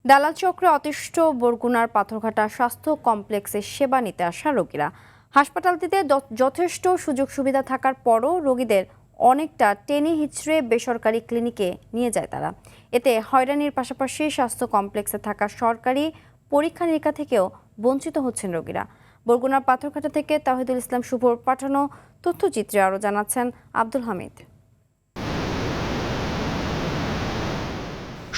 দালাল চক্রে অতিষ্ঠ বরগুনার পাথরঘাটা স্বাস্থ্য কমপ্লেক্সে সেবা নিতে আসা রোগীরা। হাসপাতালটিতে যথেষ্ট সুযোগ সুবিধা থাকার পরও রোগীদের অনেকটা টেনে হিচড়ে বেসরকারি ক্লিনিকে নিয়ে যায় তারা। এতে হয়রানির পাশাপাশি স্বাস্থ্য কমপ্লেক্সে থাকা সরকারি পরীক্ষা নিরীক্ষা থেকেও বঞ্চিত হচ্ছেন রোগীরা। বরগুনার পাথরঘাটা থেকে তাহিদুল ইসলাম শুভর পাঠানো তথ্যচিত্রে আরও জানাচ্ছেন আব্দুল হামিদ।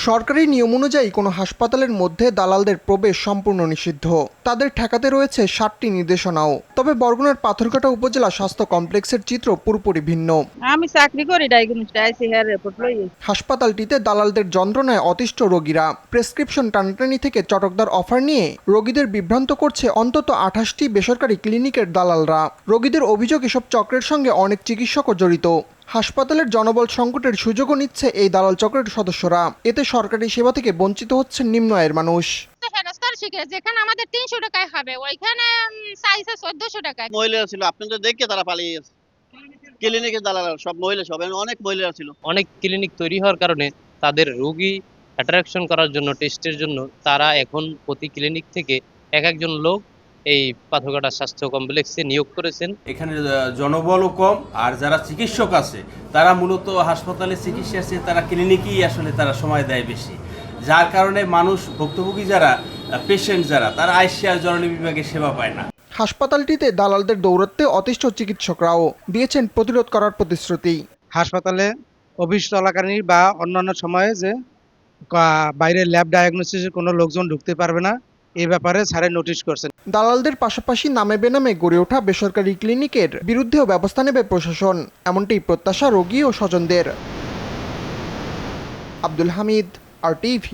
সরকারি নিয়ম অনুযায়ী কোনো হাসপাতালের মধ্যে দালালদের প্রবেশ সম্পূর্ণ নিষিদ্ধ। তাদের ঠেকাতে রয়েছে 7টি নির্দেশনাও। তবে বরগুনার পাথরঘাটা উপজেলা স্বাস্থ্য কমপ্লেক্সের চিত্র পুরোপুরি ভিন্ন। আমি চাকরি করি রিপোর্ট লই। হাসপাতালটিতে দালালদের যন্ত্রণায় অতিষ্ঠ রোগীরা। প্রেসক্রিপশন টানাটানি থেকে চটকদার অফার নিয়ে রোগীদের বিভ্রান্ত করছে অন্তত 28টি বেসরকারি ক্লিনিকের দালালরা। রোগীদের অভিযোগ এসব চক্রের সঙ্গে অনেক চিকিৎসকও জড়িত। হাসপাতালের জনবল সংকটের সুযোগও নিচ্ছে এই দালাল চক্রের সদস্যরা। এতে সরকারি সেবা থেকে বঞ্চিত হচ্ছেন নিম্ন আয়ের মানুষ। যেখানে আমাদের 300 টাকায় হবে ওইখানে চাইছে 1400 টাকায়। মহিলা ছিল, আপনাদের দেখে তারা পালিয়ে গেছে। ক্লিনিকের দালাল সব মহিলা, সব অনেক মহিলা ছিল। অনেক ক্লিনিক তৈরি হওয়ার কারণে তাদের রোগী অ্যাট্রাকশন করার জন্য, টেস্টের জন্য তারা এখন প্রতি ক্লিনিক থেকে একজন লোক এই পাথরঘাটা স্বাস্থ্য কমপ্লেক্সে নিয়োগ করেছেন। এখানে জনবলও কম, আর যারা চিকিৎসক আছে তারা মূলত হাসপাতালে চিকিৎসা আছে, তারা ক্লিনিকেই আসলে তারা সময় দেয় বেশি, যার কারণে মানুষ ভুক্তভোগী যারা পেশেন্ট যারা তারা আইসিআর জরুরি বিভাগে সেবা পায় না। হাসপাতালটিতে দালালদের দৌরাত্ম্যে অতিষ্ঠ চিকিৎসকরাও দিয়েছেন প্রতিরোধ করার প্রতিশ্রুতি। হাসপাতালে অফিস চলাকালীন বা অন্যান্য সময়ে যে বাইরে ল্যাব ডায়াগনোসিসের কোনো লোকজন ঢুকতে পারবে না, এই ব্যাপারে স্যারের নোটিশ করছেন। দালালদের পাশাপাশি নামে বেনামে গড়ে ওঠা বেসরকারি ক্লিনিকের বিরুদ্ধেও ব্যবস্থা নেবে প্রশাসন, এমনটাই প্রত্যাশা রোগী ও স্বজনদের। আব্দুল হামিদ, RTV।